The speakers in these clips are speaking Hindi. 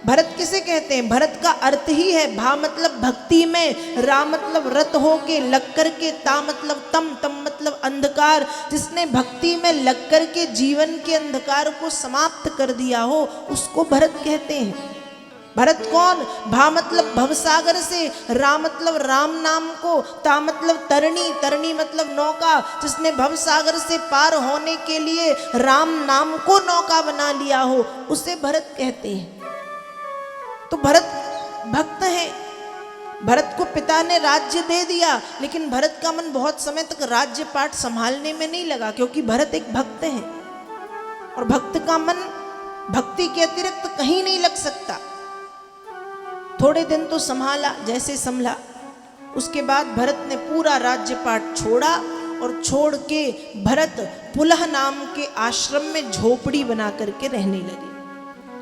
भरत किसे कहते हैं? भरत का अर्थ ही है भा मतलब भक्ति में, रा मतलब रत हो के, लग कर के, ता मतलब तम, तम मतलब अंधकार। जिसने भक्ति में लग कर के जीवन के अंधकार को समाप्त कर दिया हो उसको भरत कहते हैं। भरत कौन? भा मतलब भवसागर से, रा मतलब राम नाम को, ता मतलब तरणी, तरणी मतलब नौका। जिसने भवसागर से पार होने के लिए राम नाम को नौका बना लिया हो उसे भरत कहते हैं। तो भरत भक्त है। भरत को पिता ने राज्य दे दिया, लेकिन भरत का मन बहुत समय तक राज्य पाठ संभालने में नहीं लगा, क्योंकि भरत एक भक्त है और भक्त का मन भक्ति के अतिरिक्त कहीं नहीं लग सकता। थोड़े दिन तो संभाला जैसे संभला, उसके बाद भरत ने पूरा राज्य पाठ छोड़ा और छोड़ के भरत पुलह नाम के आश्रम में झोपड़ी बना करके रहने लगे।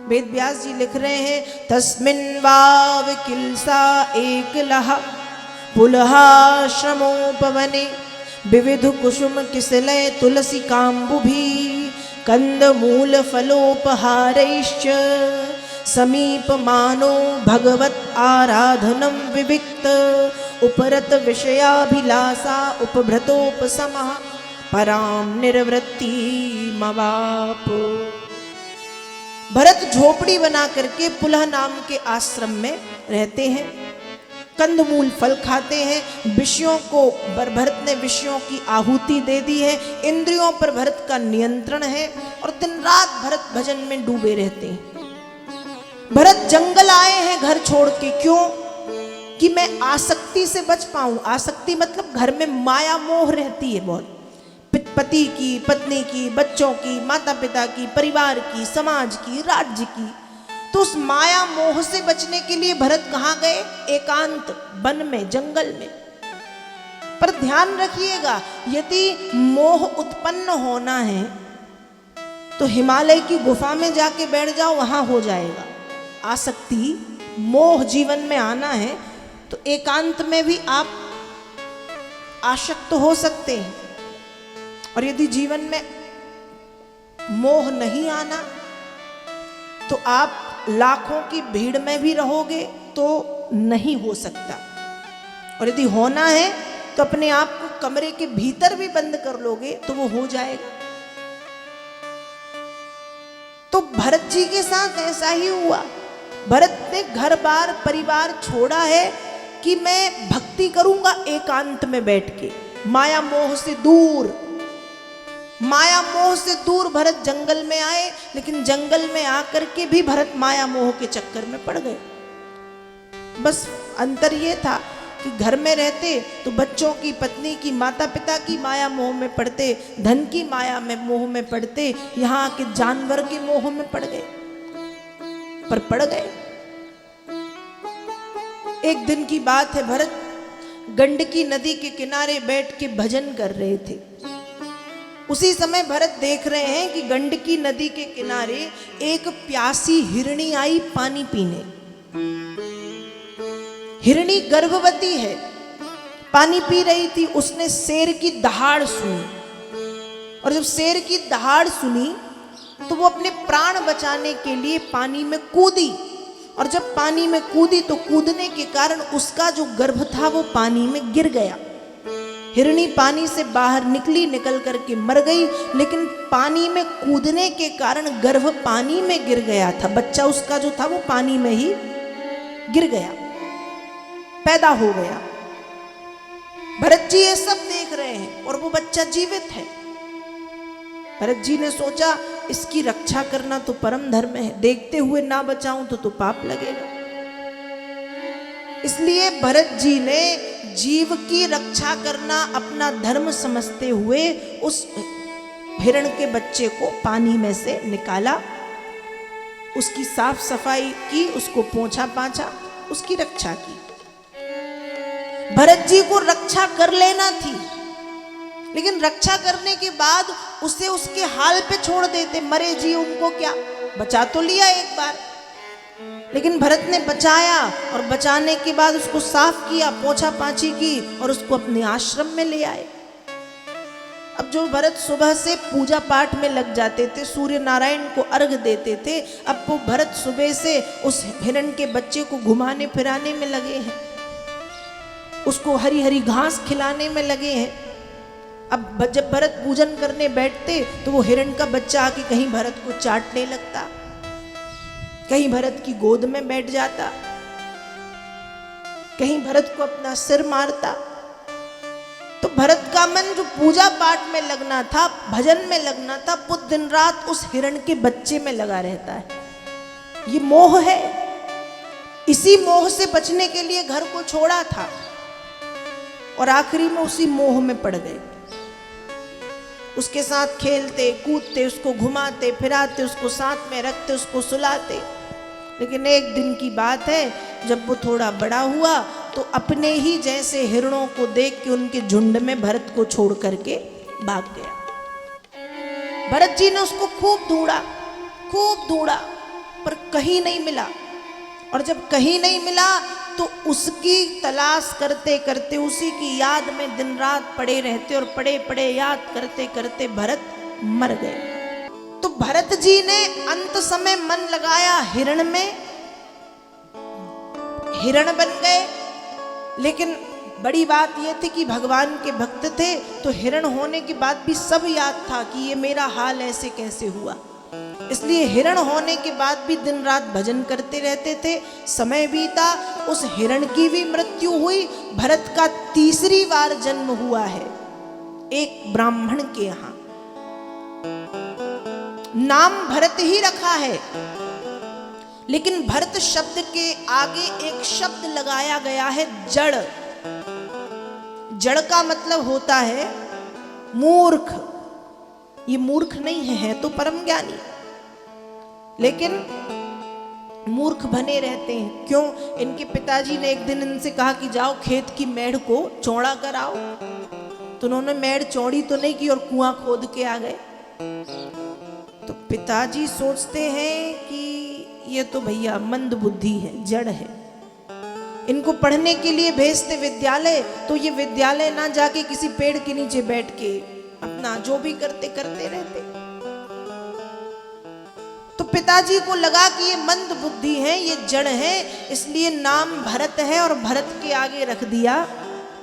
वेद व्यास जी लिख रहे हैं, तस्मिन् वाव किलसा एकलः पुलहाश्रमोपवने विविध कुसुम किसलय तुलसी काम्बुभी कंदमूल फलोपहारैश्च समीप मानो भगवत आराधनम विविक्त उपरत विषयाभिलाषा उपभृतोपसमः पराम निर्वृत्ति मवाप। भरत झोपड़ी बना करके पुलह नाम के आश्रम में रहते हैं, कंदमूल फल खाते हैं। विषयों को भरत ने विषयों की आहुति दे दी है, इंद्रियों पर भरत का नियंत्रण है और दिन रात भरत भजन में डूबे रहते हैं। भरत जंगल आए हैं घर छोड़ के, क्यों? कि मैं आसक्ति से बच पाऊं। आसक्ति मतलब घर में माया मोह रहती है बहुत, पति की, पत्नी की, बच्चों की, माता पिता की, परिवार की, समाज की, राज्य की। तो उस माया मोह से बचने के लिए भरत कहाँ गए? एकांत वन में, जंगल में। पर ध्यान रखिएगा, यदि मोह उत्पन्न होना है तो हिमालय की गुफा में जाके बैठ जाओ, वहां हो जाएगा। आसक्ति मोह जीवन में आना है तो एकांत में भी आप आसक्त हो सकते हैं। और यदि जीवन में मोह नहीं आना तो आप लाखों की भीड़ में भी रहोगे तो नहीं हो सकता। और यदि होना है तो अपने आप को कमरे के भीतर भी बंद कर लोगे तो वो हो जाएगा। तो भरत जी के साथ ऐसा ही हुआ। भरत ने घर बार परिवार छोड़ा है कि मैं भक्ति करूंगा एकांत में बैठ के, माया मोह से दूर। माया मोह से दूर भरत जंगल में आए, लेकिन जंगल में आकर के भी भरत माया मोह के चक्कर में पड़ गए। बस अंतर ये था कि घर में रहते तो बच्चों की, पत्नी की, माता पिता की माया मोह में पड़ते, धन की माया में मोह में पड़ते, यहाँ के जानवर के मोह में पड़ गए। पर पड़ गए। एक दिन की बात है, भरत गंडकी नदी के किनारे बैठ के भजन कर रहे थे। उसी समय भरत देख रहे हैं कि गंडकी नदी के किनारे एक प्यासी हिरणी आई पानी पीने। हिरणी गर्भवती है, पानी पी रही थी। उसने शेर की दहाड़ सुनी और जब शेर की दहाड़ सुनी तो वो अपने प्राण बचाने के लिए पानी में कूदी। और जब पानी में कूदी तो कूदने के कारण उसका जो गर्भ था वो पानी में गिर गया। हिरणी पानी से बाहर निकली, निकल करके मर गई, लेकिन पानी में कूदने के कारण गर्भ पानी में गिर गया था। बच्चा उसका जो था वो पानी में ही गिर गया, पैदा हो गया। भरत जी ये सब देख रहे हैं और वो बच्चा जीवित है। भरत जी ने सोचा इसकी रक्षा करना तो परम धर्म है, देखते हुए ना बचाऊं तो पाप लगेगा। इसलिए भरत जी ने जीव की रक्षा करना अपना धर्म समझते हुए उस हिरण के बच्चे को पानी में से निकाला, उसकी साफ सफाई की, उसको पोंछा पाछा, उसकी रक्षा की। भरत जी को रक्षा कर लेना थी, लेकिन रक्षा करने के बाद उसे उसके हाल पे छोड़ देते, मरे जी उनको क्या, बचा तो लिया एक बार, लेकिन भरत ने बचाया और बचाने के बाद उसको साफ किया, पोंछा पाछी की और उसको अपने आश्रम में ले आए। अब जो भरत सुबह से पूजा पाठ में लग जाते थे, सूर्य नारायण को अर्घ देते थे, अब वो भरत सुबह से उस हिरण के बच्चे को घुमाने फिराने में लगे हैं, उसको हरी हरी घास खिलाने में लगे हैं। अब जब भरत पूजन करने बैठते तो वो हिरण का बच्चा आके कहीं भरत को चाटने लगता, कहीं भरत की गोद में बैठ जाता, कहीं भरत को अपना सिर मारता। तो भरत का मन जो पूजा पाठ में लगना था, भजन में लगना था, वो दिन रात उस हिरण के बच्चे में लगा रहता है। ये मोह है। इसी मोह से बचने के लिए घर को छोड़ा था और आखिरी में उसी मोह में पड़ गए। उसके साथ खेलते कूदते, उसको घुमाते फिराते, उसको साथ में रखते, उसको सुलाते। लेकिन एक दिन की बात है, जब वो थोड़ा बड़ा हुआ तो अपने ही जैसे हिरणों को देख के उनके झुंड में भरत को छोड़ करके भाग गया। भरत जी ने उसको खूब ढूंढा पर कहीं नहीं मिला। और जब कहीं नहीं मिला तो उसकी तलाश करते करते, उसी की याद में दिन रात पड़े रहते और पड़े पड़े याद करते करते भरत मर गए। तो भरत जी ने अंत समय मन लगाया हिरण में, हिरण बन गए। लेकिन बड़ी बात यह थी कि भगवान के भक्त थे, तो हिरण होने के बाद भी सब याद था कि ये मेरा हाल ऐसे कैसे हुआ। इसलिए हिरण होने के बाद भी दिन रात भजन करते रहते थे। समय बीता, उस हिरण की भी मृत्यु हुई। भरत का तीसरी बार जन्म हुआ है एक ब्राह्मण के यहां। नाम भरत ही रखा है, लेकिन भरत शब्द के आगे एक शब्द लगाया गया है जड़। जड़ का मतलब होता है मूर्ख। ये मूर्ख नहीं है तो परम ज्ञानी, लेकिन मूर्ख बने रहते हैं। क्यों? इनके पिताजी ने एक दिन इनसे कहा कि जाओ खेत की मेढ़ को चौड़ा कराओ, तो उन्होंने मेढ़ चौड़ी तो नहीं की और कुआं खोद के आ गए। तो पिताजी सोचते हैं कि ये तो भैया मंद बुद्धि है, जड़ है। इनको पढ़ने के लिए भेजते विद्यालय, तो ये विद्यालय ना जाके किसी पेड़ के नीचे बैठ के अपना जो भी करते रहते। तो पिताजी को लगा कि ये मंद बुद्धि है, ये जड़ है, इसलिए नाम भरत है और भरत के आगे रख दिया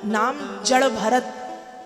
नाम जड़ भरत।